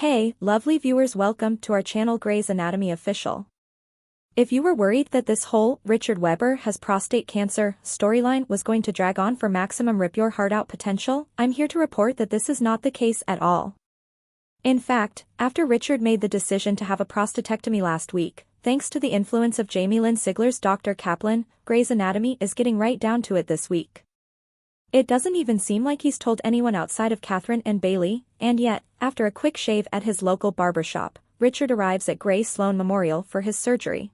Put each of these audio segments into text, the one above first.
Hey, lovely viewers, welcome to our channel Grey's Anatomy Official. If you were worried that this whole Richard Weber has prostate cancer storyline was going to drag on for maximum rip your heart out potential, I'm here to report that this is not the case at all. In fact, after Richard made the decision to have a prostatectomy last week, thanks to the influence of Jamie Lynn Sigler's Dr. Kaplan, Grey's Anatomy is getting right down to it this week. It doesn't even seem like he's told anyone outside of Catherine and Bailey, and yet, after a quick shave at his local barbershop, Richard arrives at Grey Sloan Memorial for his surgery.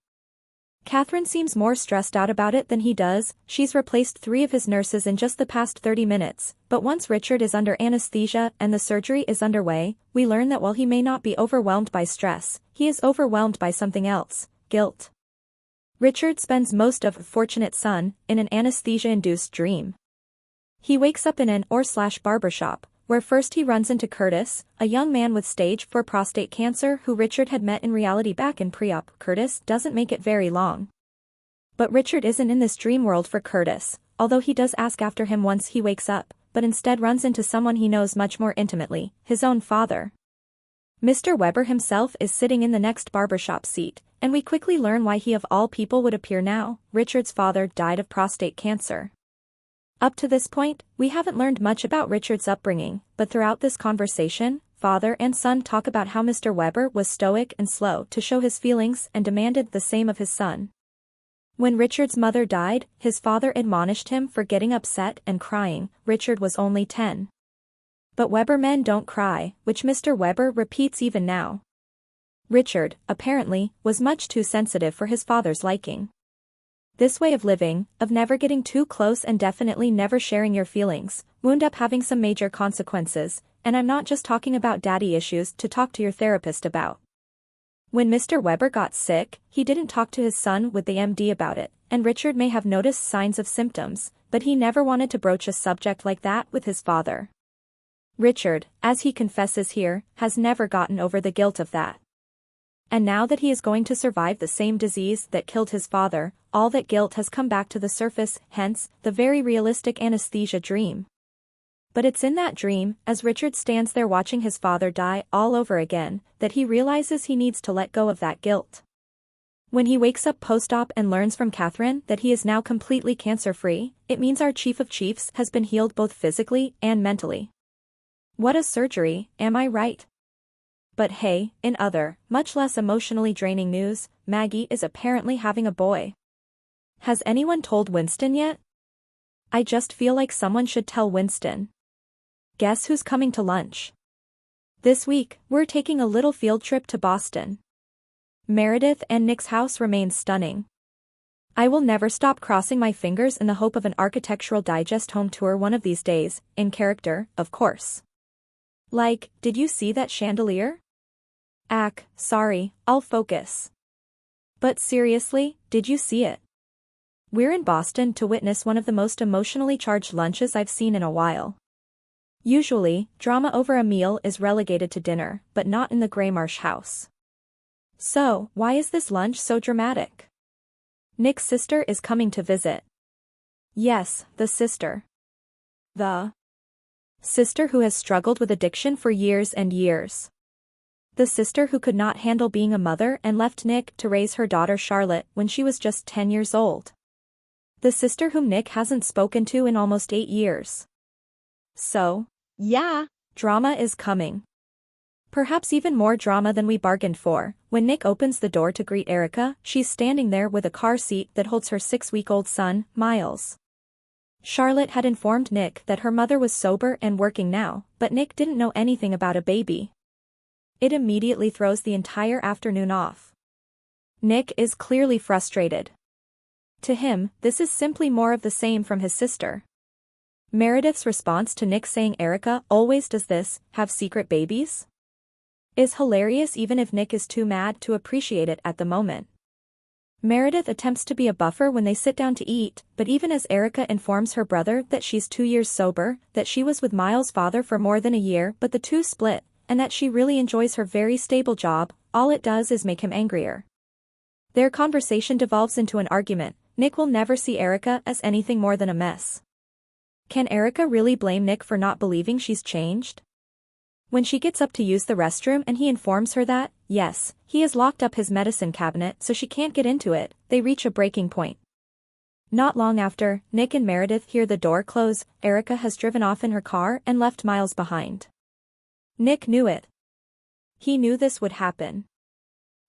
Catherine seems more stressed out about it than he does. She's replaced 3 of his nurses in just the past 30 minutes, but once Richard is under anesthesia and the surgery is underway, we learn that while he may not be overwhelmed by stress, he is overwhelmed by something else: guilt. Richard spends most of Fortunate Son in an anesthesia-induced dream. He wakes up in an barbershop, where first he runs into Curtis, a young man with stage 4 prostate cancer who Richard had met in reality back in pre-op. Curtis doesn't make it very long. But Richard isn't in this dream world for Curtis, although he does ask after him once he wakes up, but instead runs into someone he knows much more intimately, his own father. Mr. Weber himself is sitting in the next barbershop seat, and we quickly learn why he of all people would appear now. Richard's father died of prostate cancer. Up to this point, we haven't learned much about Richard's upbringing, but throughout this conversation, father and son talk about how Mr. Weber was stoic and slow to show his feelings and demanded the same of his son. When Richard's mother died, his father admonished him for getting upset and crying. Richard was only 10. But Weber men don't cry, which Mr. Weber repeats even now. Richard, apparently, was much too sensitive for his father's liking. This way of living, of never getting too close and definitely never sharing your feelings, wound up having some major consequences, and I'm not just talking about daddy issues to talk to your therapist about. When Mr. Weber got sick, he didn't talk to his son with the MD about it, and Richard may have noticed signs of symptoms, but he never wanted to broach a subject like that with his father. Richard, as he confesses here, has never gotten over the guilt of that. And now that he is going to survive the same disease that killed his father, all that guilt has come back to the surface, hence, the very realistic anesthesia dream. But it's in that dream, as Richard stands there watching his father die all over again, that he realizes he needs to let go of that guilt. When he wakes up post-op and learns from Catherine that he is now completely cancer-free, it means our Chief of Chiefs has been healed both physically and mentally. What a surgery, am I right? But hey, in other, much less emotionally draining news, Maggie is apparently having a boy. Has anyone told Winston yet? I just feel like someone should tell Winston. Guess who's coming to lunch? This week, we're taking a little field trip to Boston. Meredith and Nick's house remains stunning. I will never stop crossing my fingers in the hope of an Architectural Digest home tour one of these days, in character, of course. Like, did you see that chandelier? Sorry, I'll focus. But seriously, did you see it? We're in Boston to witness one of the most emotionally charged lunches I've seen in a while. Usually, drama over a meal is relegated to dinner, but not in the Graymarsh house. So, why is this lunch so dramatic? Nick's sister is coming to visit. Yes, the sister. The sister who has struggled with addiction for years and years. The sister who could not handle being a mother and left Nick to raise her daughter Charlotte when she was just 10 years old. The sister whom Nick hasn't spoken to in almost 8 years. So, yeah, drama is coming. Perhaps even more drama than we bargained for. When Nick opens the door to greet Erica, she's standing there with a car seat that holds her 6-week-old son, Miles. Charlotte had informed Nick that her mother was sober and working now, but Nick didn't know anything about a baby. It immediately throws the entire afternoon off. Nick is clearly frustrated. To him, this is simply more of the same from his sister. Meredith's response to Nick saying Erica always does this, have secret babies, is hilarious even if Nick is too mad to appreciate it at the moment. Meredith attempts to be a buffer when they sit down to eat, but even as Erica informs her brother that she's 2 years sober, that she was with Miles' father for more than a year but the two split, and that she really enjoys her very stable job, all it does is make him angrier. Their conversation devolves into an argument. Nick will never see Erica as anything more than a mess. Can Erica really blame Nick for not believing she's changed? When she gets up to use the restroom and he informs her that, yes, he has locked up his medicine cabinet so she can't get into it, they reach a breaking point. Not long after, Nick and Meredith hear the door close. Erica has driven off in her car and left Miles behind. Nick knew it. He knew this would happen.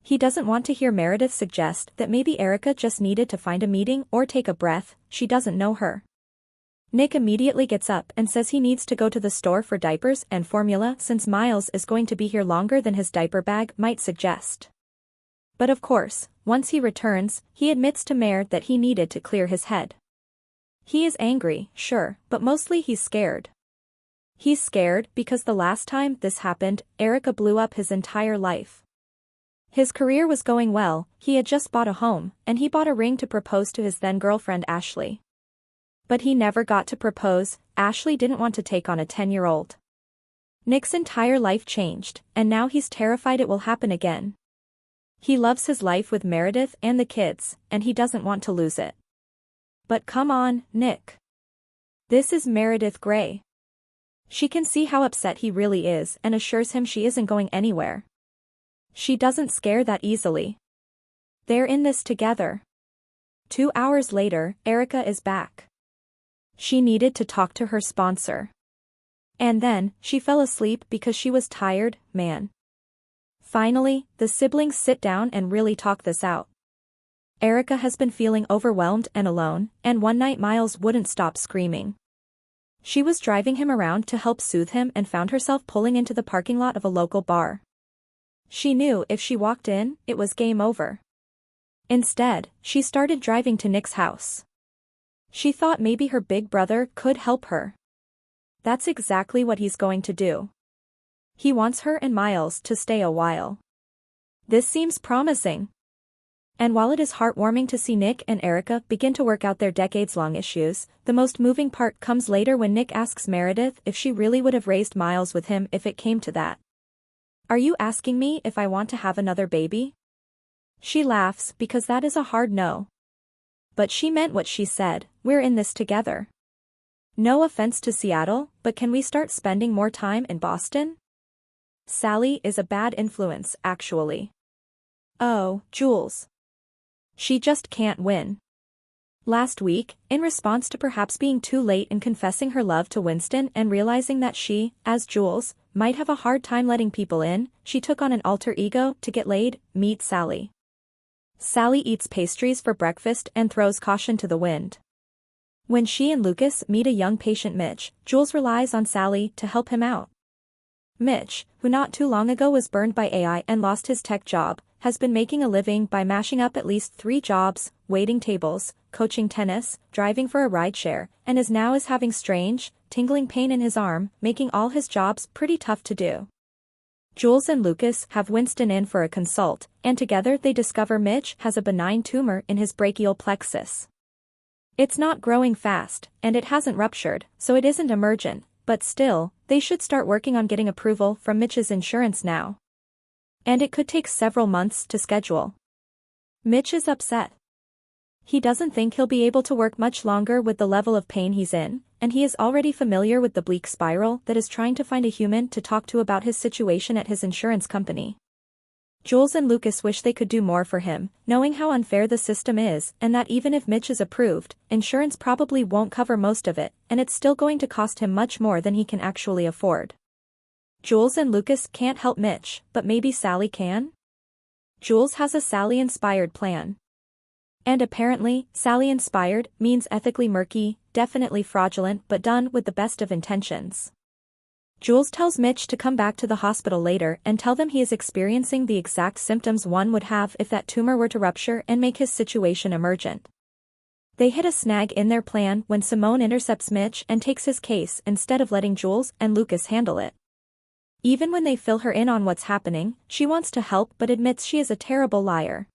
He doesn't want to hear Meredith suggest that maybe Erica just needed to find a meeting or take a breath, she doesn't know her. Nick immediately gets up and says he needs to go to the store for diapers and formula since Miles is going to be here longer than his diaper bag might suggest. But of course, once he returns, he admits to Mare that he needed to clear his head. He is angry, sure, but mostly he's scared. He's scared because the last time this happened, Erica blew up his entire life. His career was going well, he had just bought a home, and he bought a ring to propose to his then-girlfriend Ashley. But he never got to propose. Ashley didn't want to take on a 10-year-old. Nick's entire life changed, and now he's terrified it will happen again. He loves his life with Meredith and the kids, and he doesn't want to lose it. But come on, Nick. This is Meredith Grey. She can see how upset he really is and assures him she isn't going anywhere. She doesn't scare that easily. They're in this together. 2 hours later, Erica is back. She needed to talk to her sponsor. And then, she fell asleep because she was tired, man. Finally, the siblings sit down and really talk this out. Erica has been feeling overwhelmed and alone, and one night Miles wouldn't stop screaming. She was driving him around to help soothe him and found herself pulling into the parking lot of a local bar. She knew if she walked in, it was game over. Instead, she started driving to Nick's house. She thought maybe her big brother could help her. That's exactly what he's going to do. He wants her and Miles to stay a while. This seems promising. And while it is heartwarming to see Nick and Erica begin to work out their decades-long issues, the most moving part comes later when Nick asks Meredith if she really would have raised Miles with him if it came to that. "Are you asking me if I want to have another baby?" She laughs because that is a hard no. But she meant what she said, we're in this together. No offense to Seattle, but can we start spending more time in Boston? Sally is a bad influence, actually. Oh, Jules. She just can't win. Last week, in response to perhaps being too late in confessing her love to Winston and realizing that she, as Jules, might have a hard time letting people in, she took on an alter ego to get laid. Meet Sally. Sally eats pastries for breakfast and throws caution to the wind. When she and Lucas meet a young patient Mitch, Jules relies on Sally to help him out. Mitch, who not too long ago was burned by AI and lost his tech job, has been making a living by mashing up at least 3 jobs, waiting tables, coaching tennis, driving for a rideshare, and is having strange, tingling pain in his arm, making all his jobs pretty tough to do. Jules and Lucas have Winston in for a consult, and together they discover Mitch has a benign tumor in his brachial plexus. It's not growing fast, and it hasn't ruptured, so it isn't emergent, but still, they should start working on getting approval from Mitch's insurance now. And it could take several months to schedule. Mitch is upset. He doesn't think he'll be able to work much longer with the level of pain he's in, and he is already familiar with the bleak spiral that is trying to find a human to talk to about his situation at his insurance company. Jules and Lucas wish they could do more for him, knowing how unfair the system is and that even if Mitch is approved, insurance probably won't cover most of it, and it's still going to cost him much more than he can actually afford. Jules and Lucas can't help Mitch, but maybe Sally can? Jules has a Sally-inspired plan. And apparently, Sally-inspired means ethically murky, definitely fraudulent but done with the best of intentions. Jules tells Mitch to come back to the hospital later and tell them he is experiencing the exact symptoms one would have if that tumor were to rupture and make his situation emergent. They hit a snag in their plan when Simone intercepts Mitch and takes his case instead of letting Jules and Lucas handle it. Even when they fill her in on what's happening, she wants to help but admits she is a terrible liar.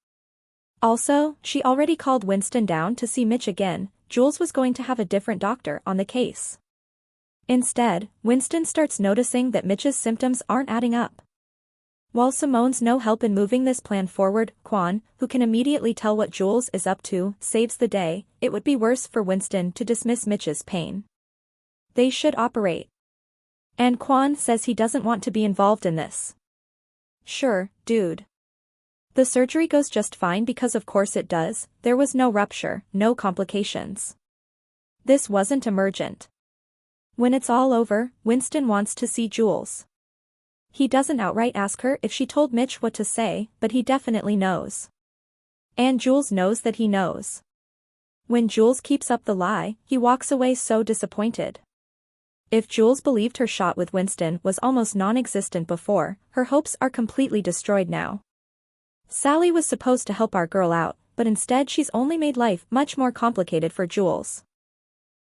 Also, she already called Winston down to see Mitch again. Jules was going to have a different doctor on the case. Instead, Winston starts noticing that Mitch's symptoms aren't adding up. While Simone's no help in moving this plan forward, Quan, who can immediately tell what Jules is up to, saves the day. It would be worse for Winston to dismiss Mitch's pain. They should operate. And Quan says he doesn't want to be involved in this. Sure, dude. The surgery goes just fine because of course it does, there was no rupture, no complications. This wasn't emergent. When it's all over, Winston wants to see Jules. He doesn't outright ask her if she told Mitch what to say, but he definitely knows. And Jules knows that he knows. When Jules keeps up the lie, he walks away so disappointed. If Jules believed her shot with Winston was almost non-existent before, her hopes are completely destroyed now. Sally was supposed to help our girl out, but instead she's only made life much more complicated for Jules.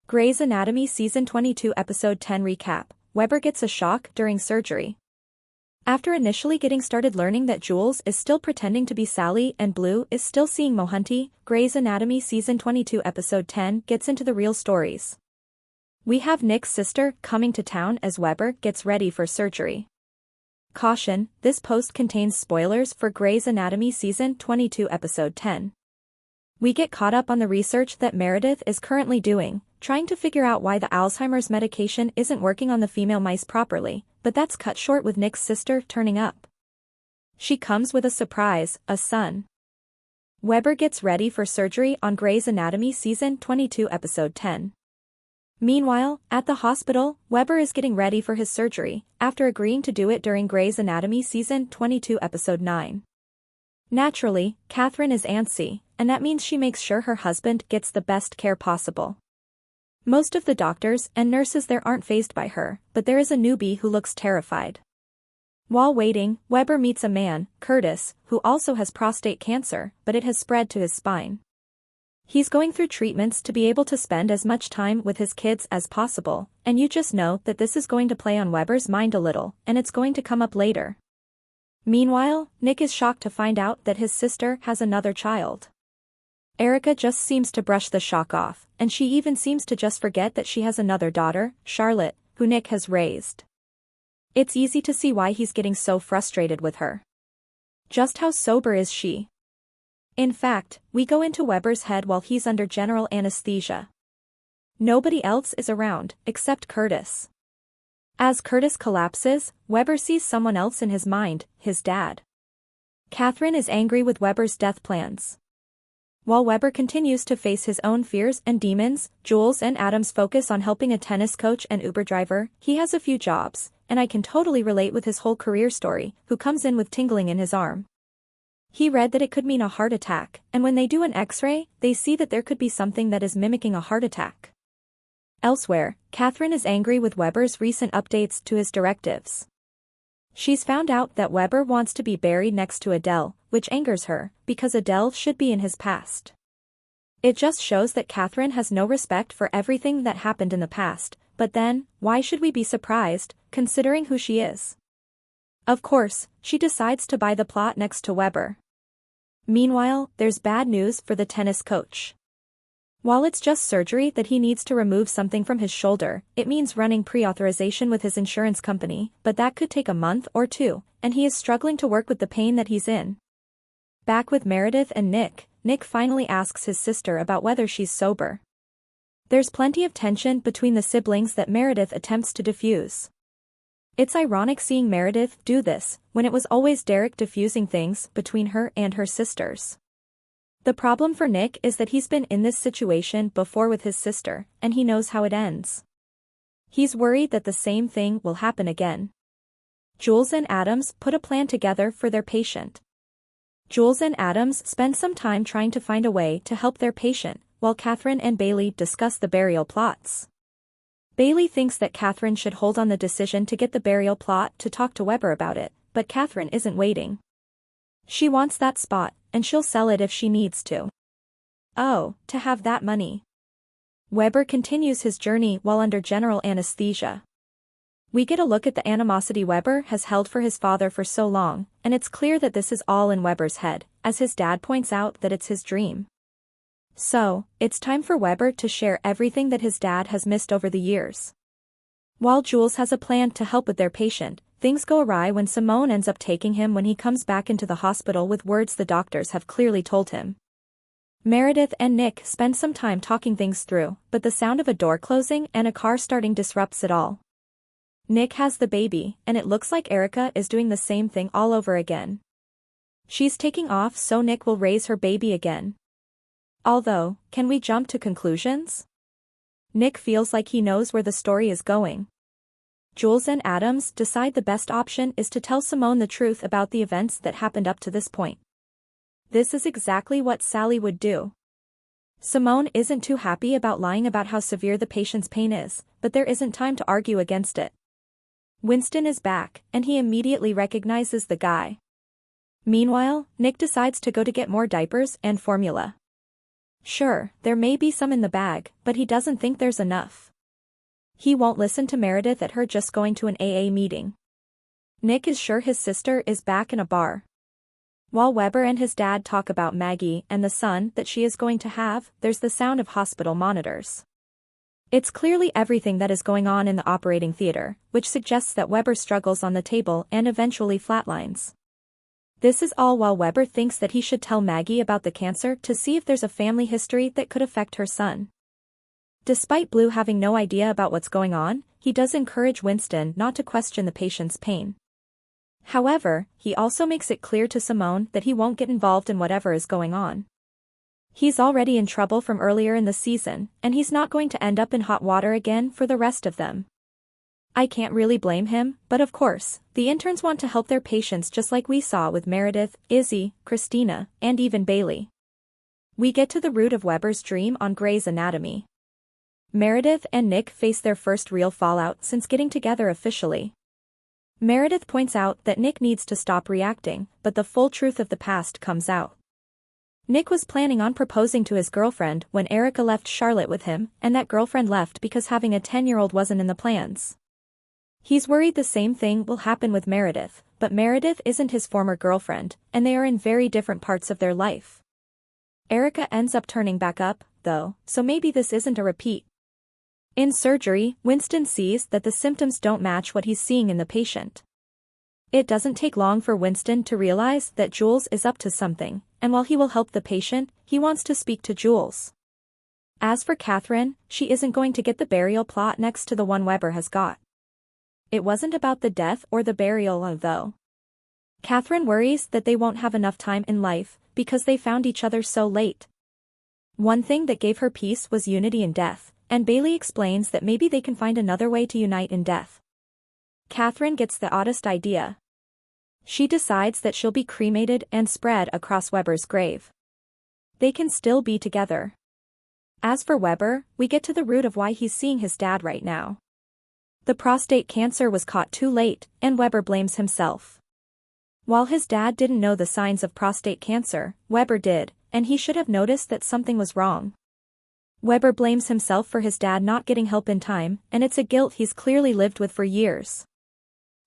Grey's Anatomy Season 22 Episode 10 Recap. Weber gets a shock during surgery. After initially getting started learning that Jules is still pretending to be Sally and Blue is still seeing Mohunty, Grey's Anatomy Season 22 Episode 10 gets into the real stories. We have Nick's sister coming to town as Weber gets ready for surgery. Caution, this post contains spoilers for Grey's Anatomy Season 22 Episode 10. We get caught up on the research that Meredith is currently doing, trying to figure out why the Alzheimer's medication isn't working on the female mice properly, but that's cut short with Nick's sister turning up. She comes with a surprise, a son. Weber gets ready for surgery on Grey's Anatomy Season 22 Episode 10. Meanwhile, at the hospital, Weber is getting ready for his surgery, after agreeing to do it during Grey's Anatomy Season 22 Episode 9. Naturally, Catherine is antsy, and that means she makes sure her husband gets the best care possible. Most of the doctors and nurses there aren't fazed by her, but there is a newbie who looks terrified. While waiting, Weber meets a man, Curtis, who also has prostate cancer, but it has spread to his spine. He's going through treatments to be able to spend as much time with his kids as possible, and you just know that this is going to play on Weber's mind a little, and it's going to come up later. Meanwhile, Nick is shocked to find out that his sister has another child. Erica just seems to brush the shock off, and she even seems to just forget that she has another daughter, Charlotte, who Nick has raised. It's easy to see why he's getting so frustrated with her. Just how sober is she? In fact, we go into Weber's head while he's under general anesthesia. Nobody else is around, except Curtis. As Curtis collapses, Weber sees someone else in his mind, his dad. Catherine is angry with Weber's death plans. While Weber continues to face his own fears and demons, Jules and Adams focus on helping a tennis coach and Uber driver. He has a few jobs, and I can totally relate with his whole career story, who comes in with tingling in his arm. He read that it could mean a heart attack, and when they do an X-ray, they see that there could be something that is mimicking a heart attack. Elsewhere, Catherine is angry with Weber's recent updates to his directives. She's found out that Weber wants to be buried next to Adele, which angers her, because Adele should be in his past. It just shows that Catherine has no respect for everything that happened in the past, but then, why should we be surprised, considering who she is? Of course, she decides to buy the plot next to Weber. Meanwhile, there's bad news for the tennis coach. While it's just surgery that he needs to remove something from his shoulder, it means running pre-authorization with his insurance company, but that could take a month or two, and he is struggling to work with the pain that he's in. Back with Meredith and Nick, Nick finally asks his sister about whether she's sober. There's plenty of tension between the siblings that Meredith attempts to diffuse. It's ironic seeing Meredith do this, when it was always Derek diffusing things between her and her sisters. The problem for Nick is that he's been in this situation before with his sister, and he knows how it ends. He's worried that the same thing will happen again. Jules and Adams put a plan together for their patient. Jules and Adams spend some time trying to find a way to help their patient, while Catherine and Bailey discuss the burial plots. Bailey thinks that Catherine should hold on the decision to get the burial plot to talk to Weber about it, but Catherine isn't waiting. She wants that spot, and she'll sell it if she needs to. Oh, to have that money. Weber continues his journey while under general anesthesia. We get a look at the animosity Weber has held for his father for so long, and it's clear that this is all in Weber's head, as his dad points out that it's his dream. So, it's time for Weber to share everything that his dad has missed over the years. While Jules has a plan to help with their patient, things go awry when Simone ends up taking him when he comes back into the hospital with words the doctors have clearly told him. Meredith and Nick spend some time talking things through, but the sound of a door closing and a car starting disrupts it all. Nick has the baby, and it looks like Erica is doing the same thing all over again. She's taking off so Nick will raise her baby again. Although, can we jump to conclusions? Nick feels like he knows where the story is going. Jules and Adams decide the best option is to tell Simone the truth about the events that happened up to this point. This is exactly what Sally would do. Simone isn't too happy about lying about how severe the patient's pain is, but there isn't time to argue against it. Winston is back, and he immediately recognizes the guy. Meanwhile, Nick decides to go to get more diapers and formula. Sure, there may be some in the bag, but he doesn't think there's enough. He won't listen to Meredith at her just going to an AA meeting. Nick is sure his sister is back in a bar. While Weber and his dad talk about Maggie and the son that she is going to have, there's the sound of hospital monitors. It's clearly everything that is going on in the operating theater, which suggests that Weber struggles on the table and eventually flatlines. This is all while Weber thinks that he should tell Maggie about the cancer to see if there's a family history that could affect her son. Despite Blue having no idea about what's going on, he does encourage Winston not to question the patient's pain. However, he also makes it clear to Simone that he won't get involved in whatever is going on. He's already in trouble from earlier in the season, and he's not going to end up in hot water again for the rest of them. I can't really blame him, but of course, the interns want to help their patients just like we saw with Meredith, Izzy, Christina, and even Bailey. We get to the root of Weber's dream on Grey's Anatomy. Meredith and Nick face their first real fallout since getting together officially. Meredith points out that Nick needs to stop reacting, but the full truth of the past comes out. Nick was planning on proposing to his girlfriend when Erica left Charlotte with him, and that girlfriend left because having a 10-year-old wasn't in the plans. He's worried the same thing will happen with Meredith, but Meredith isn't his former girlfriend, and they are in very different parts of their life. Erica ends up turning back up, though, so maybe this isn't a repeat. In surgery, Winston sees that the symptoms don't match what he's seeing in the patient. It doesn't take long for Winston to realize that Jules is up to something, and while he will help the patient, he wants to speak to Jules. As for Catherine, she isn't going to get the burial plot next to the one Weber has got. It wasn't about the death or the burial though. Catherine worries that they won't have enough time in life, because they found each other so late. One thing that gave her peace was unity in death, and Bailey explains that maybe they can find another way to unite in death. Catherine gets the oddest idea. She decides that she'll be cremated and spread across Weber's grave. They can still be together. As for Weber, we get to the root of why he's seeing his dad right now. The prostate cancer was caught too late, and Weber blames himself. While his dad didn't know the signs of prostate cancer, Weber did, and he should have noticed that something was wrong. Weber blames himself for his dad not getting help in time, and it's a guilt he's clearly lived with for years.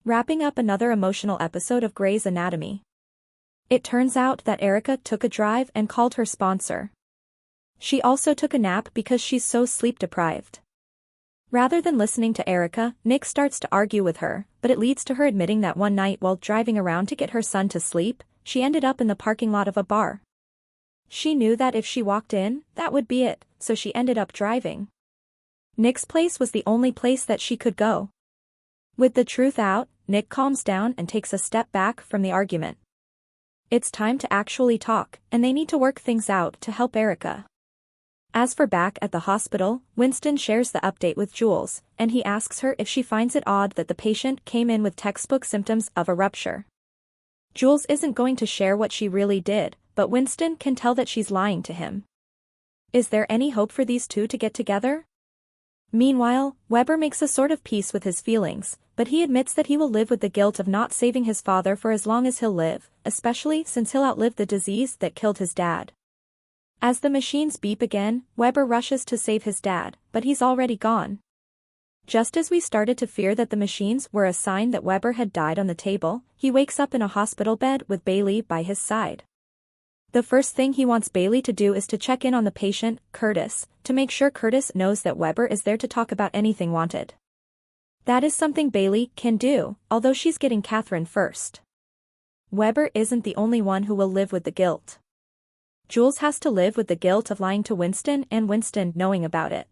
Wrapping up another emotional episode of Grey's Anatomy. It turns out that Erica took a drive and called her sponsor. She also took a nap because she's so sleep-deprived. Rather than listening to Erica, Nick starts to argue with her, but it leads to her admitting that one night while driving around to get her son to sleep, she ended up in the parking lot of a bar. She knew that if she walked in, that would be it, so she ended up driving. Nick's place was the only place that she could go. With the truth out, Nick calms down and takes a step back from the argument. It's time to actually talk, and they need to work things out to help Erica. As for back at the hospital, Winston shares the update with Jules, and he asks her if she finds it odd that the patient came in with textbook symptoms of a rupture. Jules isn't going to share what she really did, but Winston can tell that she's lying to him. Is there any hope for these two to get together? Meanwhile, Weber makes a sort of peace with his feelings, but he admits that he will live with the guilt of not saving his father for as long as he'll live, especially since he'll outlive the disease that killed his dad. As the machines beep again, Weber rushes to save his dad, but he's already gone. Just as we started to fear that the machines were a sign that Weber had died on the table, he wakes up in a hospital bed with Bailey by his side. The first thing he wants Bailey to do is to check in on the patient, Curtis, to make sure Curtis knows that Weber is there to talk about anything wanted. That is something Bailey can do, although she's getting Catherine first. Weber isn't the only one who will live with the guilt. Jules has to live with the guilt of lying to Winston and Winston knowing about it.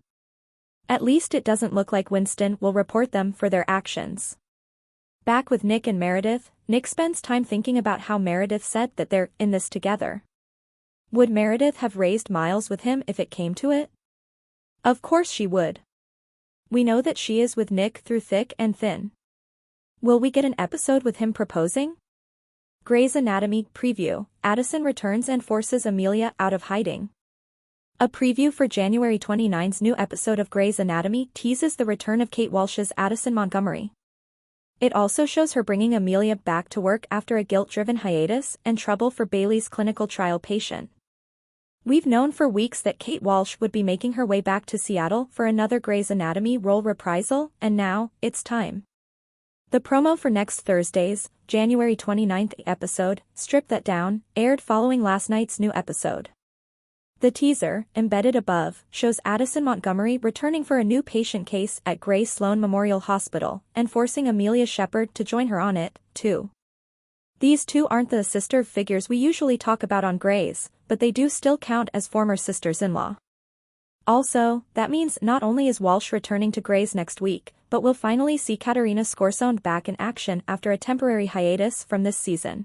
At least it doesn't look like Winston will report them for their actions. Back with Nick and Meredith, Nick spends time thinking about how Meredith said that they're in this together. Would Meredith have raised Miles with him if it came to it? Of course she would. We know that she is with Nick through thick and thin. Will we get an episode with him proposing? Grey's Anatomy preview: Addison returns and forces Amelia out of hiding. A preview for January 29's new episode of Grey's Anatomy teases the return of Kate Walsh's Addison Montgomery. It also shows her bringing Amelia back to work after a guilt-driven hiatus and trouble for Bailey's clinical trial patient. We've known for weeks that Kate Walsh would be making her way back to Seattle for another Grey's Anatomy role reprisal, and now, it's time. The promo for next Thursday's, January 29th episode, Strip That Down, aired following last night's new episode. The teaser, embedded above, shows Addison Montgomery returning for a new patient case at Grey Sloan Memorial Hospital and forcing Amelia Shepherd to join her on it, too. These two aren't the sister figures we usually talk about on Grey's, but they do still count as former sisters-in-law. Also, that means not only is Walsh returning to Grey's next week, but we'll finally see Katerina Scorsone back in action after a temporary hiatus from this season.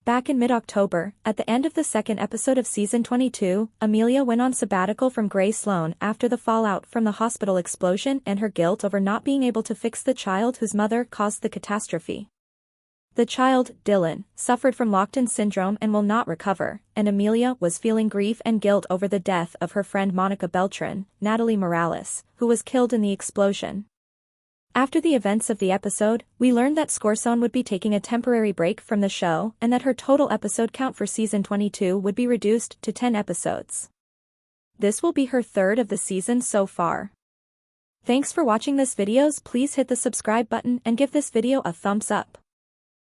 Back in mid-October, at the end of the second episode of Season 22, Amelia went on sabbatical from Grey Sloan after the fallout from the hospital explosion and her guilt over not being able to fix the child whose mother caused the catastrophe. The child, Dylan, suffered from locked-in syndrome and will not recover, and Amelia was feeling grief and guilt over the death of her friend Monica Beltran, Natalie Morales, who was killed in the explosion. After the events of the episode, we learned that Scorsone would be taking a temporary break from the show and that her total episode count for Season 22 would be reduced to 10 episodes. This will be her third of the season so far. Thanks for watching this videos. Please hit the subscribe button and give this video a thumbs up.